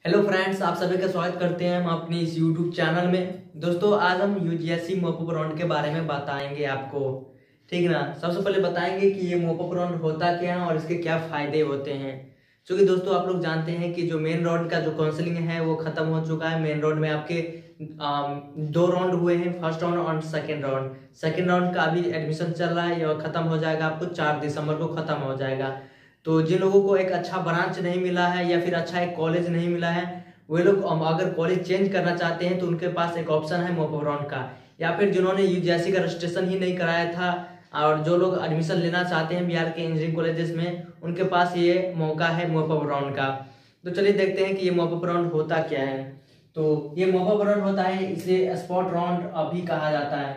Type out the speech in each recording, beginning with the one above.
Hello friends, आप सभी का स्वागत करते हैं हम अपनी इस यूट्यूब चैनल में। दोस्तों, आज हम यूजीएससी मॉपअप राउंड के बारे में बताएंगे आपको। ठीक है ना। सबसे पहले बताएंगे कि ये मॉपअप राउंड होता क्या है और इसके क्या फायदे होते हैं। क्योंकि दोस्तों आप लोग जानते हैं कि जो मेन राउंड का जो काउंसलिंग है वो खत्म हो चुका है। मेन राउंड में आपके दो राउंड हुए हैं, फर्स्ट राउंड और सेकेंड राउंड। सेकेंड राउंड का अभी एडमिशन चल रहा है, यह खत्म हो जाएगा, आपको 4 दिसंबर को खत्म हो जाएगा। तो जिन लोगों को एक अच्छा ब्रांच नहीं मिला है या फिर अच्छा एक कॉलेज नहीं मिला है, वे लोग अगर कॉलेज चेंज करना चाहते हैं तो उनके पास एक ऑप्शन है मॉपअप राउंड का। या फिर जिन्होंने यूजीएससी का रजिस्ट्रेशन ही नहीं कराया था और जो लोग एडमिशन लेना चाहते हैं बिहार के इंजीनियरिंग कॉलेजेस में, उनके पास ये मौका है मॉपअप राउंड का। तो चलिए देखते हैं कि ये मॉपअप राउंड होता क्या है। तो ये मॉपअप राउंड होता है, इसे स्पॉट राउंड भी कहा जाता है,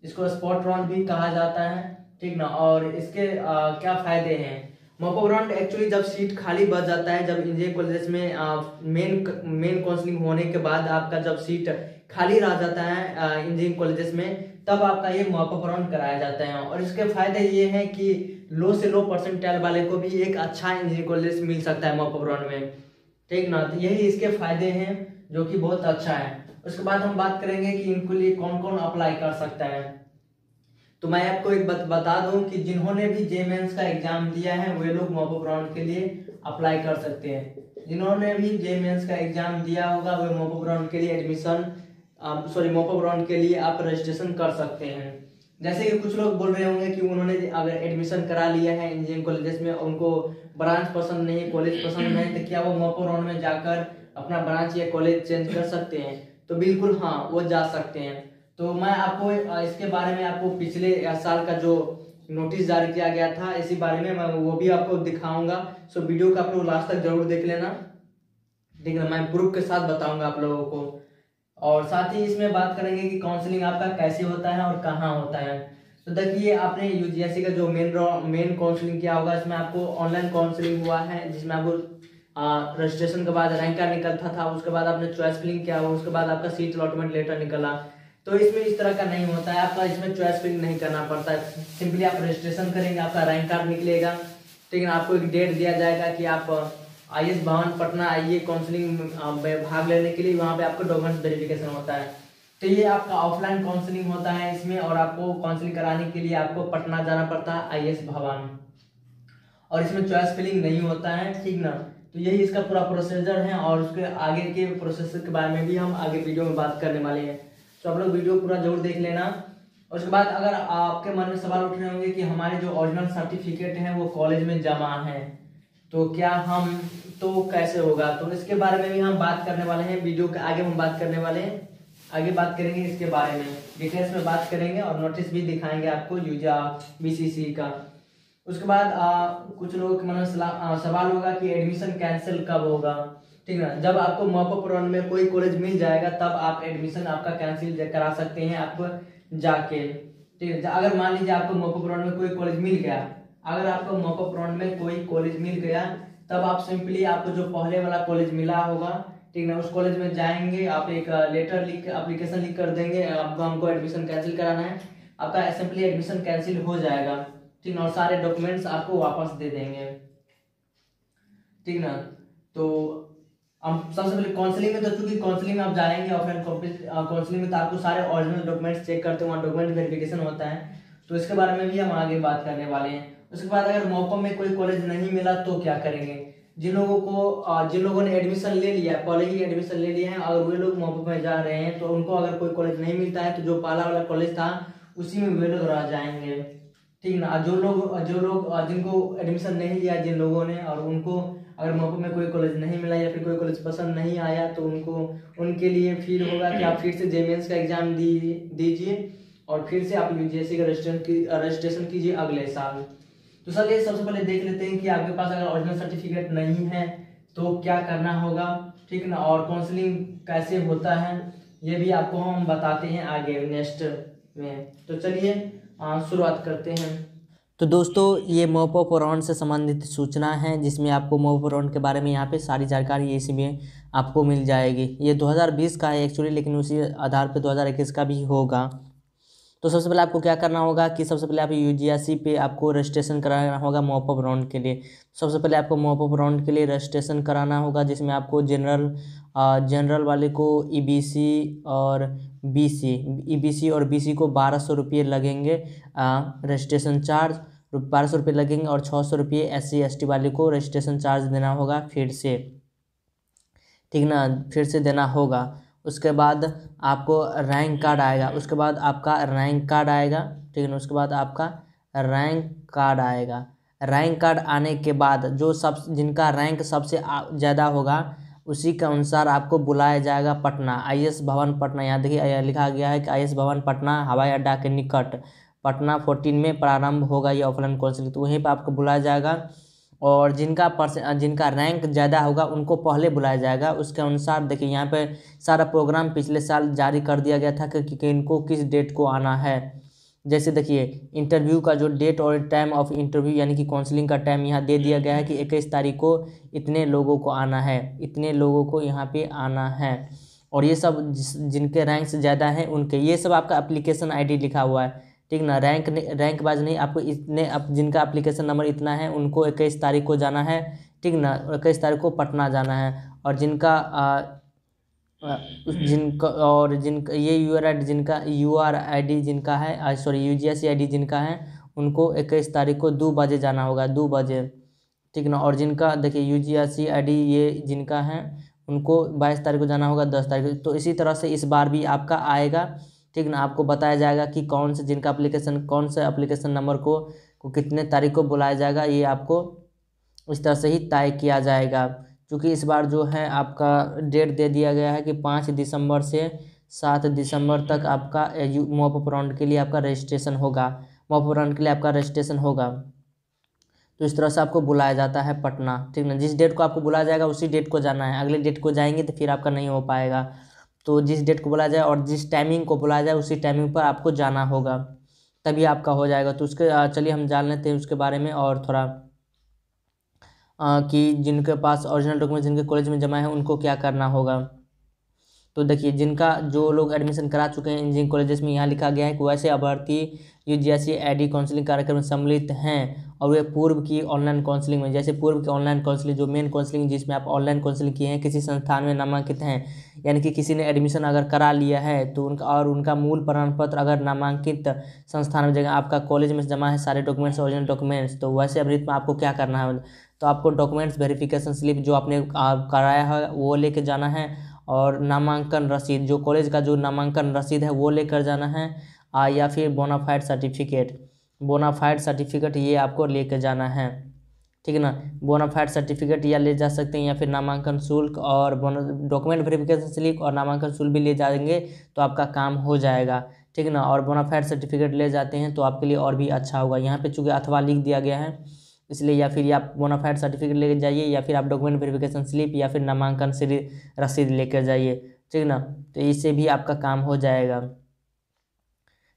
इसको स्पॉट राउंड भी कहा जाता है। ठीक ना। और इसके क्या फायदे हैं। मॉपअप राउंड एक्चुअली जब सीट खाली बच जाता है, जब इंजीनियरिंग कॉलेजेस में मेन काउंसलिंग होने के बाद आपका जब सीट खाली रह जाता है इंजीनियरिंग कॉलेजेस में, तब आपका ये मॉपअप राउंड कराया जाता है। और इसके फायदे ये हैं कि लो से लो परसेंटाइल वाले को भी एक अच्छा इंजीनियरिंग कॉलेज मिल सकता है मॉपअप राउंड में। ठीक ना। तो यही इसके फायदे हैं जो कि बहुत अच्छा है। उसके बाद हम बात करेंगे कि इनके लिए कौन कौन अप्लाई कर सकता है। तो मैं आपको एक बात बता दूं कि जिन्होंने भी जे मेंस का एग्जाम दिया है वे लोग मॉपअप राउंड के लिए अप्लाई कर सकते हैं। जिन्होंने भी जे मेंस का एग्जाम दिया होगा वे मॉपअप राउंड के लिए मॉपअप राउंड के लिए आप रजिस्ट्रेशन कर सकते हैं। जैसे कि कुछ लोग बोल रहे होंगे कि उन्होंने अगर एडमिशन करा लिया है इंजीनियरिंग कॉलेजेस में, उनको ब्रांच पसंद नहीं, कॉलेज पसंद नहीं, तो क्या वो मॉपअप राउंड में जाकर अपना ब्रांच या कॉलेज चेंज कर सकते हैं? तो बिल्कुल हाँ, वो जा सकते हैं। तो मैं आपको इसके बारे में आपको पिछले साल का जो नोटिस जारी किया गया था इसी बारे में मैं वो भी आपको दिखाऊंगा। सो वीडियो का आप लोग लास्ट तक जरूर देख लेना। ठीक है, मैं प्रूफ के साथ बताऊंगा आप लोगों को। और साथ ही इसमें बात करेंगे कि काउंसलिंग आपका कैसे होता है और कहाँ होता है। तो देखिए, आपने यूजीएससी का जो मेन काउंसलिंग किया होगा, इसमें आपको ऑनलाइन काउंसलिंग हुआ है, जिसमें आपको रजिस्ट्रेशन के बाद रैंक कार्ड निकलता था, उसके बाद आपने चॉइस फिलिंग किया हुआ, उसके बाद आपका सीट अलॉटमेंट लेटर निकला। तो इसमें इस तरह का नहीं होता है, आपका इसमें चॉइस फिलिंग नहीं करना पड़ता है। सिंपली आप रजिस्ट्रेशन करेंगे, आपका रैंक कार्ड निकलेगा। ठीक है, आपको एक डेट दिया जाएगा कि आप आईएएस भवन पटना आइए काउंसलिंग में भाग लेने के लिए, वहां पे आपको डॉक्यूमेंट वेरिफिकेशन होता है। तो ये आपका ऑफलाइन काउंसलिंग होता है इसमें, और आपको काउंसलिंग कराने के लिए आपको पटना जाना पड़ता है आईएएस भवन, और इसमें चॉइस फिलिंग नहीं होता है। ठीक ना। तो यही इसका पूरा प्रोसीजर है, और उसके आगे के प्रोसेस के बारे में भी हम आगे वीडियो में बात करने वाले हैं। तो आप लोग वीडियो पूरा जरूर देख लेना। उसके बाद अगर आपके मन में सवाल उठ रहे होंगे कि हमारे जो ओरिजिनल सर्टिफिकेट है वो कॉलेज में जमा है, तो क्या हम तो कैसे होगा, तो इसके बारे में भी हम बात करने वाले हैं। वीडियो के आगे हम बात करने वाले हैं, आगे बात करेंगे इसके बारे में, डिटेल्स में बात करेंगे और नोटिस भी दिखाएंगे आपको यूजा बीसीसी का। उसके बाद कुछ लोगों के मन में सवाल होगा कि एडमिशन कैंसिल कब होगा। ठीक है, जब आपको मॉपअप राउंड में कोई कॉलेज मिल जाएगा तब आप एडमिशन आपका कैंसिल करा सकते हैं आपको जाके। ठीक है, अगर मान लीजिए आपको मॉपअप राउंड में कोई कॉलेज मिल गया, अगर आपको मॉपअप राउंड में कोई कॉलेज मिल गया, तब आप सिंपली आपको जो पहले वाला कॉलेज मिला होगा, ठीक है, उस कॉलेज में जाएंगे, आप एक लेटर लिख एप्लीकेशन लिख कर देंगे, आपको हमको एडमिशन कैंसिल कराना है, आपका सिंपली एडमिशन कैंसिल हो जाएगा। ठीक ना। और सारे डॉक्यूमेंट्स आपको वापस दे देंगे। ठीक ना। तो हम सबसे पहले काउंसलिंग में, तो चूंकि काउंसलिंग में आप जाएंगे ऑफलाइन काउंसलिंग में, तो आपको सारे ओरिजिनल डॉक्यूमेंट्स चेक करते हैं, वहाँ डॉक्यूमेंट वेरिफिकेशन होता है। तो इसके बारे में भी हम आगे बात करने वाले हैं। उसके बाद अगर मौका में कोई कॉलेज नहीं मिला तो क्या करेंगे। जिन लोगों ने एडमिशन ले लिया, पहले ही एडमिशन ले लिया है, और वे लोग मौका में जा रहे हैं, तो उनको अगर कोई कॉलेज नहीं मिलता है तो जो पहला वाला कॉलेज था उसी में वे लोग रह जाएंगे। ठीक ना। जो लोग जिनको एडमिशन नहीं लिया जिन लोगों ने, और उनको अगर मौके में कोई कॉलेज नहीं मिला या फिर कोई कॉलेज पसंद नहीं आया, तो उनके लिए फिर होगा कि आप फिर से जे मेंस का एग्जाम दीजिए और फिर से आप यूजीएससी का रजिस्ट्रेशन कीजिए अगले साल। तो चलिए सबसे पहले देख लेते हैं कि आपके पास अगर ओरिजिनल सर्टिफिकेट नहीं है तो क्या करना होगा। ठीक ना। और काउंसलिंग कैसे होता है ये भी आपको हम बताते हैं आगे नेक्स्ट में। तो चलिए शुरुआत करते हैं। तो दोस्तों, ये मॉपअप राउंड से संबंधित सूचना है, जिसमें आपको मॉपअप राउंड के बारे में यहाँ पे सारी जानकारी इसमें आपको मिल जाएगी। ये 2020 का है एक्चुअली, लेकिन उसी आधार पे 2021 का भी होगा। तो सबसे पहले आपको क्या करना होगा कि सबसे पहले आप यूजीसी पे आपको रजिस्ट्रेशन कराना होगा मॉप अप राउंड के लिए। सबसे पहले आपको मॉप अप राउंड के लिए रजिस्ट्रेशन कराना होगा, जिसमें आपको जनरल वाले को ईबीसी और ईबीसी और बीसी को 1200 रुपये लगेंगे रजिस्ट्रेशन चार्ज, 1200 रुपये लगेंगे। और 600 रुपये SC ST वाले को रजिस्ट्रेशन चार्ज देना होगा फिर से, ठीक ना, फिर से देना होगा। उसके बाद आपको रैंक कार्ड आएगा, उसके बाद आपका रैंक कार्ड आएगा, ठीक है ना। उसके बाद आपका रैंक कार्ड आएगा। रैंक कार्ड आने के बाद जो सब जिनका रैंक सबसे ज़्यादा होगा उसी के अनुसार आपको बुलाया जाएगा पटना, IS भवन पटना। यहाँ देखिए लिखा गया है कि IS भवन पटना हवाई अड्डा के निकट पटना 14 में प्रारंभ होगा ये ऑफलाइन काउंसलिंग। तो वहीं पर आपको बुलाया जाएगा, और जिनका रैंक ज़्यादा होगा उनको पहले बुलाया जाएगा। उसके अनुसार देखिए यहाँ पे सारा प्रोग्राम पिछले साल जारी कर दिया गया था कि इनको किस डेट को आना है। जैसे देखिए इंटरव्यू का जो डेट और टाइम ऑफ इंटरव्यू यानी कि काउंसलिंग का टाइम यहाँ दे दिया गया है कि 21 तारीख को इतने लोगों को आना है, इतने लोगों को यहाँ पे आना है। और ये सब जिनके रैंक से ज़्यादा हैं उनके, ये सब आपका एप्लीकेशन ID लिखा हुआ है, ठीक ना। रैंक वाइज नहीं, आपको इतने जिनका एप्लीकेशन नंबर इतना है उनको 21 तारीख को जाना है, ठीक ना। 21 तारीख को पटना जाना है। और जिनका ये URID जिनका है, सॉरी UGC ID जिनका है उनको 21 तारीख को 2 बजे जाना होगा, 2 बजे, ठीक ना। और जिनका देखिए UGC ID ये जिनका है उनको 22 तारीख को जाना होगा, 10 तारीख को। तो इसी तरह से इस बार भी आपका आएगा, ठीक ना। आपको बताया जाएगा कि कौन से एप्लीकेशन नंबर को कितने तारीख को बुलाया जाएगा, ये आपको इस तरह से ही तय किया जाएगा। क्योंकि इस बार जो है आपका डेट दे दिया गया है कि 5 दिसंबर से 7 दिसंबर तक आपका मॉप अप राउंड के लिए आपका रजिस्ट्रेशन होगा, तो इस तरह से आपको बुलाया जाता है पटना, ठीक ना। जिस डेट को आपको बुलाया जाएगा उसी डेट को जाना है, अगले डेट को जाएंगे तो फिर आपका नहीं हो पाएगा। तो जिस डेट को बुलाया जाए और जिस टाइमिंग को बुलाया जाए उसी टाइमिंग पर आपको जाना होगा, तभी आपका हो जाएगा। तो उसके चलिए हम जान लेते हैं उसके बारे में और थोड़ा कि जिनके पास ओरिजिनल डॉक्यूमेंट जिनके कॉलेज में जमा है उनको क्या करना होगा। तो देखिए जो लोग एडमिशन करा चुके हैं इंजीनियरिंग कॉलेजेस में, यहाँ लिखा गया है कि वैसे अभ्यर्थी UGC ID काउंसलिंग कार्यक्रम में सम्मिलित हैं और वे पूर्व की ऑनलाइन काउंसलिंग में, जैसे पूर्व की ऑनलाइन काउंसलिंग जो मेन काउंसलिंग जिसमें आप ऑनलाइन काउंसलिंग किए हैं, किसी संस्थान में नामांकित हैं, यानी कि किसी ने एडमिशन अगर करा लिया है तो उनका मूल प्रमाण पत्र अगर नामांकित संस्थान में जगह आपका कॉलेज में जमा है सारे डॉक्यूमेंट्स ओरिजिनल डॉक्यूमेंट्स, तो वैसे अभ्यर्थी में आपको क्या करना है, तो आपको डॉक्यूमेंट्स वेरिफिकेशन स्लिप जो आपने कराया है वो लेके जाना है, और नामांकन रसीद जो कॉलेज का जो नामांकन रसीद है वो लेकर जाना है, या फिर बोनाफाइड सर्टिफिकेट ये आपको लेकर जाना है, ठीक है ना। बोनाफाइड सर्टिफिकेट या ले जा सकते हैं, या फिर नामांकन शुल्क और डॉक्यूमेंट वेरिफिकेशन स्लिप और नामांकन शुल्क भी ले जाएंगे तो आपका काम हो जाएगा, ठीक है ना। और बोनाफाइड सर्टिफिकेट ले जाते हैं तो आपके लिए और भी अच्छा होगा। यहाँ पे चूँकि अथवा लिख दिया गया है इसलिए, या फिर आप बोनाफाइड सर्टिफिकेट लेकर जाइए, या फिर आप डॉक्यूमेंट वेरिफिकेशन स्लिप या फिर नामांकन से रसीद लेकर जाइए, ठीक है ना। तो इससे भी आपका काम हो जाएगा,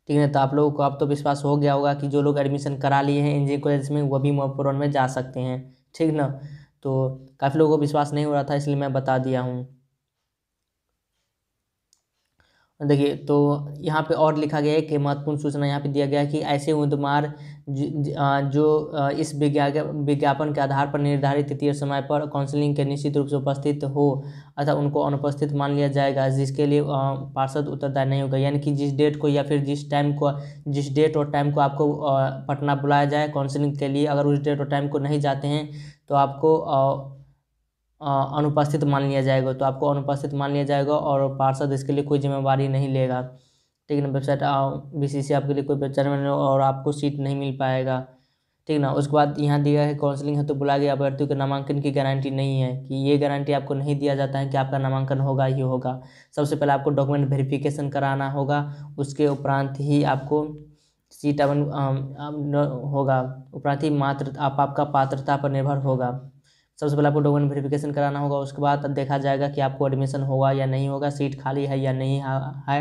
ठीक है। तो आप लोगों को अब तो विश्वास हो गया होगा कि जो लोग एडमिशन करा लिए हैं इंजीनियरिंग कॉलेज में वो भी मॉप राउंड में जा सकते हैं, ठीक ना। तो काफ़ी लोगों को विश्वास नहीं हो रहा था इसलिए मैं बता दिया हूँ। देखिए तो यहाँ पे और लिखा गया है कि महत्वपूर्ण सूचना यहाँ पे दिया गया है कि ऐसे उम्मीदवार जो इस विज्ञापन के आधार पर निर्धारित तिथि समय पर काउंसलिंग के निश्चित रूप से उपस्थित हो अतः उनको अनुपस्थित मान लिया जाएगा, जिसके लिए पार्षद उत्तरदायी नहीं होगा। यानी कि जिस डेट को या फिर जिस डेट और टाइम को आपको पटना बुलाया जाए काउंसलिंग के लिए, अगर उस डेट और टाइम को नहीं जाते हैं तो आपको अनुपस्थित मान लिया जाएगा, और पार्षद इसके लिए कोई जिम्मेवारी नहीं लेगा, ठीक है ना। वेबसाइट BCC आपके लिए कोई वेबसाइट में और आपको सीट नहीं मिल पाएगा, ठीक ना। उसके बाद यहाँ दिया है काउंसलिंग है तो बुलाए गए अभ्यर्थियों के नामांकन की गारंटी नहीं है, कि ये गारंटी आपको नहीं दिया जाता है कि आपका नामांकन होगा ही होगा। सबसे पहले आपको डॉक्यूमेंट वेरिफिकेशन कराना होगा, उसके उपरांत ही आपको सीट होगा, उपरांत ही आपका पात्रता पर निर्भर होगा। सबसे पहले आपको डॉक्यूमेंट वेरिफिकेशन कराना होगा, उसके बाद देखा जाएगा कि आपको एडमिशन होगा या नहीं होगा, सीट खाली है या नहीं है,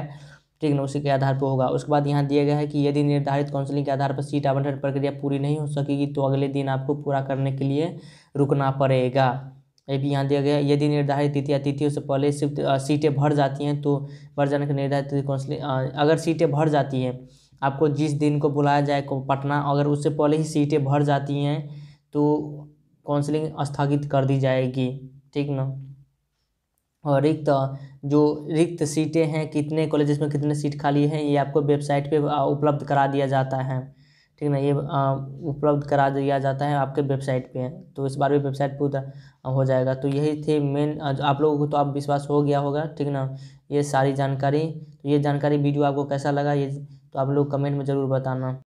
ठीक ना, उसी के आधार पर होगा। उसके बाद यहाँ दिया गया है कि यदि निर्धारित काउंसलिंग के आधार पर सीट आवंटन प्रक्रिया पूरी नहीं हो सकेगी तो अगले दिन आपको पूरा करने के लिए रुकना पड़ेगा। ये भी यहाँ दिया गया है। यदि निर्धारित तिथि या तिथियों से पहले सिर्फ सीटें भर जाती हैं तो भर जाने के निर्धारित तिथि काउंसलिंग, अगर सीटें भर जाती हैं आपको जिस दिन को बुलाया जाए को पटना, अगर उससे पहले ही सीटें भर जाती हैं तो काउंसलिंग स्थगित कर दी जाएगी, ठीक ना। और रिक्त सीटें हैं, कितने कॉलेजेस में कितने सीट खाली हैं, ये आपको वेबसाइट पे उपलब्ध करा दिया जाता है, ठीक ना। ये उपलब्ध करा दिया जाता है आपके वेबसाइट पे, तो इस बार भी वेबसाइट पे हो जाएगा। तो यही थे मेन, आप लोगों को तो आप विश्वास हो गया होगा, ठीक ना, ये सारी जानकारी। तो ये जानकारी वीडियो आपको कैसा लगा ये तो आप लोग कमेंट में ज़रूर बताना।